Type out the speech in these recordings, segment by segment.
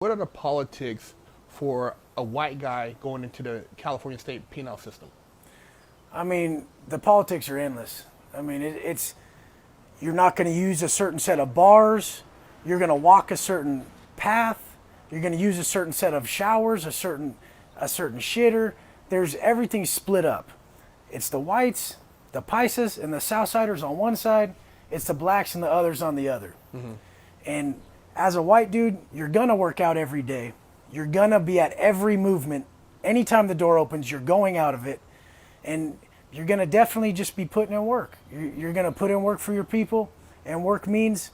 What are the politics for a white guy going into the California state penal system? I mean, the politics are endless. I mean, you're not going to use a certain set of bars. You're going to walk a certain path. You're going to use a certain set of showers, a certain shitter. There's everything split up. It's the whites, the paisas, and the Southsiders on one side. It's the blacks and the others on the other. Mm-hmm. And as a white dude, you're going to work out every day. You're going to be at every movement. Anytime the door opens, you're going out of it. And you're going to definitely just be putting in work. You're going to put in work for your people. And work means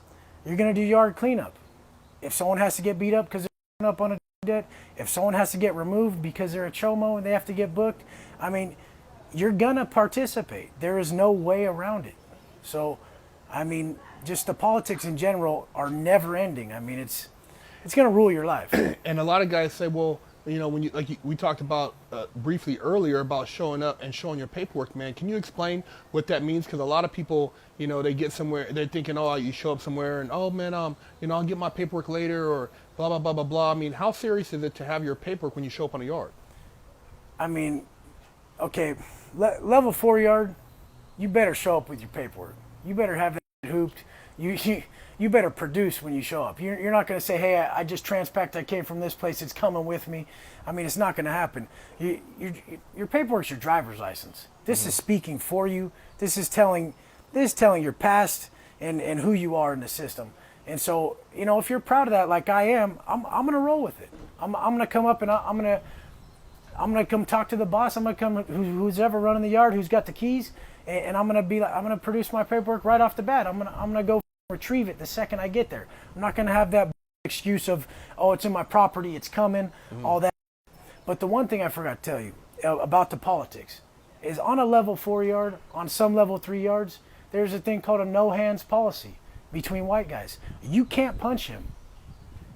you're going to do yard cleanup. If someone has to get beat up because they're up on a debt, if someone has to get removed because they're a chomo and they have to get booked, I mean, you're going to participate. There is no way around it. So, I mean, just the politics in general are never ending. I mean, it's going to rule your life. And a lot of guys say, well, you know, when we talked about briefly earlier about showing up and showing your paperwork, man. Can you explain what that means? Because a lot of people, you know, they get somewhere, they're thinking, oh, you show up somewhere and, oh, man, you know, I'll get my paperwork later or blah, blah, blah, blah, blah. I mean, how serious is it to have your paperwork when you show up on a yard? I mean, okay, level 4 yard, you better show up with your paperwork. You better have that hooped. You better produce when you show up. You're not going to say, hey, I just transpacked, I came from this place, it's coming with me. I mean, it's not going to happen. Your paperwork's your driver's license. This is speaking for you. This is telling your past and who you are in the system. And so, you know, if you're proud of that like I am, I'm going to roll with it. I'm going to come up and I'm going to come talk to the boss. I'm going to come, who's ever running the yard, who's got the keys, and I'm going to produce my paperwork right off the bat. I'm going to go retrieve it the second I get there. I'm not going to have that excuse of, oh, it's in my property, it's coming, all that. But the one thing I forgot to tell you about the politics is on a level 4 yard, on some level 3 yards, there's a thing called a no hands policy between white guys. You can't punch him.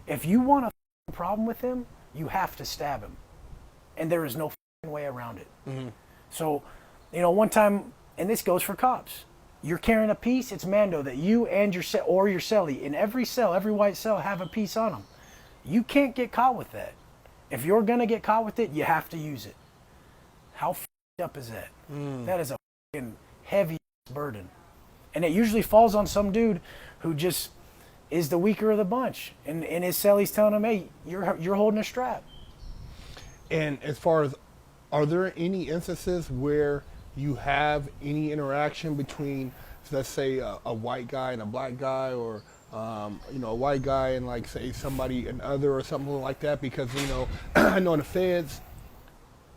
If you want a problem with him, you have to stab him. And there is no way around it. Mm-hmm. So, you know, one time, and this goes for cops, you're carrying a piece, it's Mando that you and your cellie, in every cell, every white cell, have a piece on them. You can't get caught with that. If you're going to get caught with it, you have to use it. How up is that? That is a heavy burden. And it usually falls on some dude who just is the weaker of the bunch. And his cellie's telling him, hey, you're holding a strap. And as far as, are there any instances where you have any interaction between, let's say, a white guy and a black guy, or you know, a white guy and, like, say, somebody, an other or something like that? Because, you know, I know in the feds,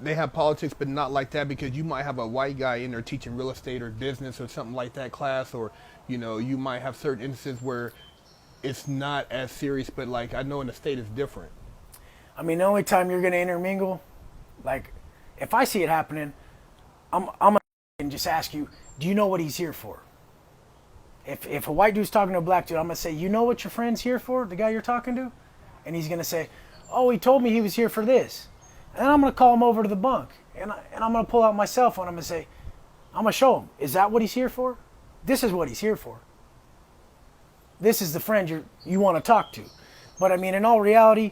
they have politics, but not like that, because you might have a white guy in there teaching real estate or business or something like that class, or, you know, you might have certain instances where it's not as serious, but, like, I know in the state it's different. I mean, the only time you're going to intermingle, like, if I see it happening, I'm going to just ask you, do you know what he's here for? If a white dude's talking to a black dude, I'm going to say, you know what your friend's here for, the guy you're talking to? And he's going to say, oh, he told me he was here for this. And then I'm going to call him over to the bunk. And I'm going to pull out my cell phone. I'm going to say, I'm going to show him. Is that what he's here for? This is what he's here for. This is the friend you want to talk to. But, I mean, in all reality,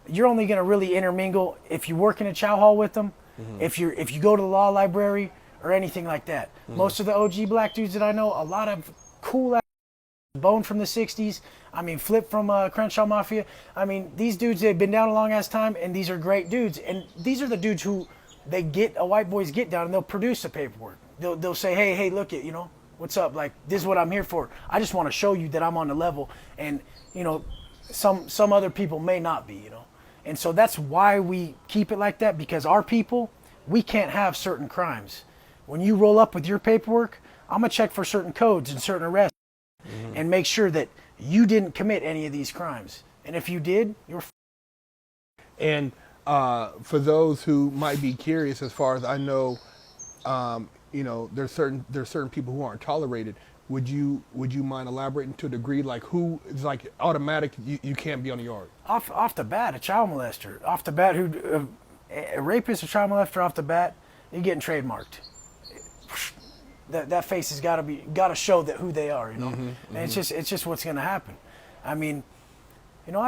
you're only going to really intermingle if you work in a chow hall with them, if you go to the law library or anything like that. Most of the OG black dudes that I know, a lot of cool ass Bone from the 60s, I mean, Flip from Crenshaw Mafia. I mean, these dudes, they've been down a long ass time, and these are great dudes. And these are the dudes who a white boys get down and they'll produce the paperwork. They'll say, hey, look it, you know, what's up? Like, this is what I'm here for. I just want to show you that I'm on the level, and, you know, some other people may not be, you know. And so that's why we keep it like that, because our people, we can't have certain crimes. When you roll up with your paperwork, I'm going to check for certain codes and certain arrests and make sure that you didn't commit any of these crimes. And if you did, you're And for those who might be curious, as far as I know, you know, there's certain people who aren't tolerated. Would you mind elaborating to a degree, like who is like automatic you can't be on the yard? Off the bat, a child molester. Off the bat, a rapist, a child molester off the bat, you're getting trademarked. That face has got to show that who they are, you know. And it's just what's going to happen. I mean, you know,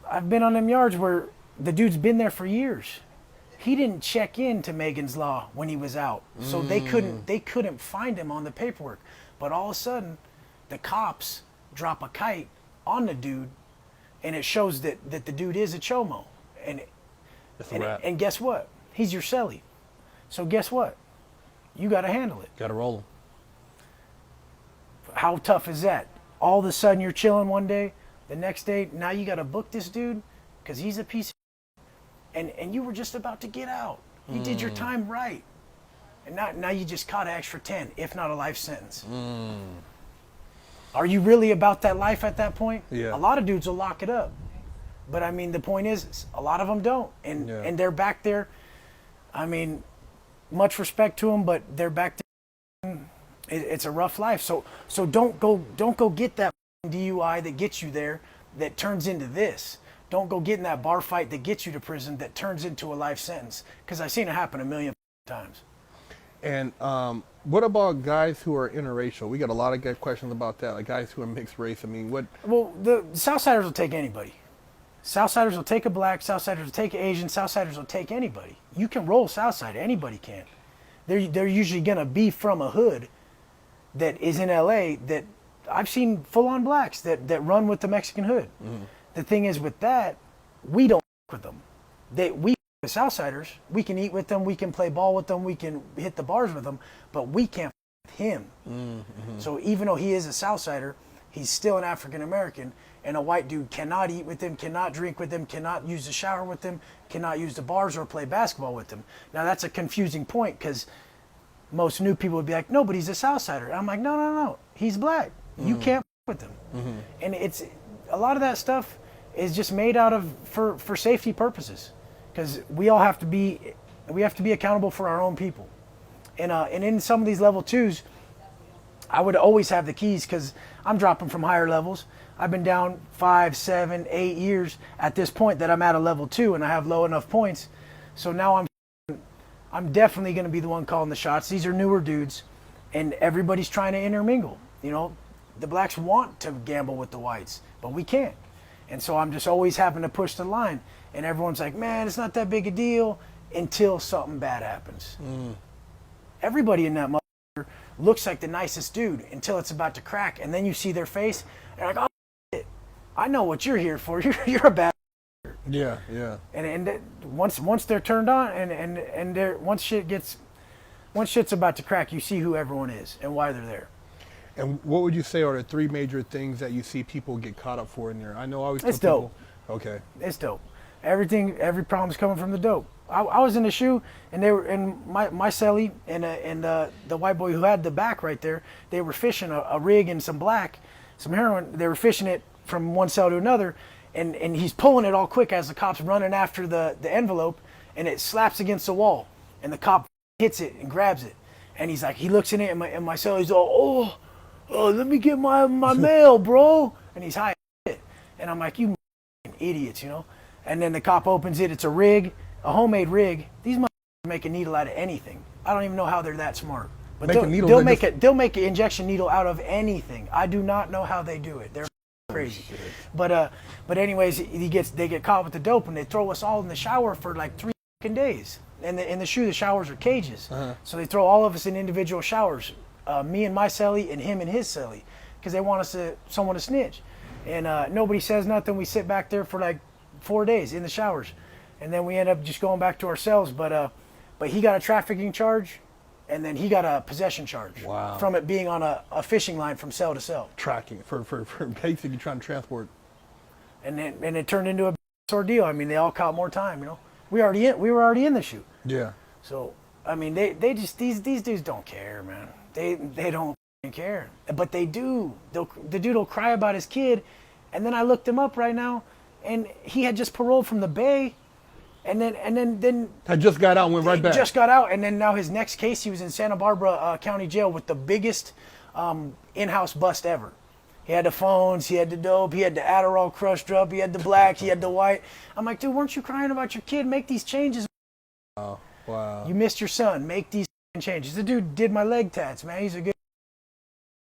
I've been on them yards where the dude's been there for years. He didn't check in to Megan's Law when he was out, so they couldn't find him on the paperwork. But all of a sudden, the cops drop a kite on the dude, and it shows that the dude is a chomo. And guess what? He's your celly. So guess what? You got to handle it. Got to roll him. How tough is that? All of a sudden you're chilling one day, the next day now you got to book this dude because he's a piece of and you were just about to get out. You did your time right. And now you just caught an extra 10, if not a life sentence. Are you really about that life at that point? Yeah. A lot of dudes will lock it up. But I mean, the point is, a lot of them don't. And they're back there. I mean, much respect to them, but they're back there. It's a rough life. So don't go get that DUI that gets you there that turns into this. Don't go get in that bar fight that gets you to prison that turns into a life sentence. Because I've seen it happen a million times. And what about guys who are interracial? We got a lot of good questions about that, like guys who are mixed race. I mean, what? Well, the Southsiders will take anybody. Southsiders will take a black, Southsiders will take an Asian, Southsiders will take anybody. You can roll Southside, anybody can. They're usually going to be from a hood that is in LA that I've seen full-on blacks that run with the Mexican hood. Mm-hmm. The thing is with that, we don't with them. We with Southsiders, we can eat with them, we can play ball with them, we can hit the bars with them, but we can't with him. Mm-hmm. So even though he is a Southsider, he's still an African American, and a white dude cannot eat with him, cannot drink with him, cannot use the shower with him, cannot use the bars or play basketball with him. Now that's a confusing point because most new people would be like, no, but he's a Southsider. And I'm like, no, he's black. Mm-hmm. You can't with him. Mm-hmm. And it's a lot of that stuff is just made out of for safety purposes, because we have to be accountable for our own people. And in some of these level 2s, I would always have the keys because I'm dropping from higher levels. I've been down 5, 7, 8 years at this point that I'm at a level 2 and I have low enough points. So now I'm definitely going to be the one calling the shots. These are newer dudes, and everybody's trying to intermingle. You know, the blacks want to gamble with the whites, but we can't. And so I'm just always having to push the line. And everyone's like, man, it's not that big a deal until something bad happens. Everybody in that motherfucker looks like the nicest dude until it's about to crack. And then you see their face, and you're like, oh, shit, I know what you're here for. You're a bad. Yeah. And once they're turned on, and once shit's about to crack, you see who everyone is and why they're there. And what would you say are the 3 major things that you see people get caught up for in there? I know I always tell it's people. dope. Okay. It's dope. Every problem's coming from the dope. I was in the shoe, and they were in my celly, and the white boy who had the back right there. They were fishing a rig and some heroin. They were fishing it from one cell to another, and he's pulling it all quick as the cop's running after the envelope, and it slaps against the wall, and the cop hits it and grabs it, and he's like, he looks in it in my cell. He's all, oh, let me get my mail, bro, and he's high as shit. And I'm like, you idiots, you know. And then the cop opens it. It's a rig, a homemade rig. These motherfuckers make a needle out of anything. I don't even know how they're that smart. But they'll make an injection needle out of anything. I do not know how they do it. They're crazy. But anyways, they get caught with the dope, and they throw us all in the shower for like 3 days. And in the shoe, the showers are cages. Uh-huh. So they throw all of us in individual showers. Me and my celly and him and his celly, because they want someone to snitch. And nobody says nothing. We sit back there for like 4 days in the showers, and then we end up just going back to our cells. But he got a trafficking charge, and then he got a possession charge. Wow. From it being on a fishing line from cell to cell. Tracking for basically trying to transport. And it turned into a ordeal. I mean, they all caught more time. You know, we were already in the shoot. Yeah. So I mean, they just these dudes don't care, man. They don't care, but they do. The dude will cry about his kid, and then I looked him up right now, and he had just paroled from the Bay, and then I just got out and went right back. Just got out, and then now his next case, he was in Santa Barbara County Jail with the biggest in-house bust ever. He had the phones, he had the dope, he had the Adderall crushed up, he had the black, he had the white. I'm like, dude, weren't you crying about your kid? Make these changes. Oh, wow. You missed your son. Make these changes. The dude did my leg tats, man. He's a good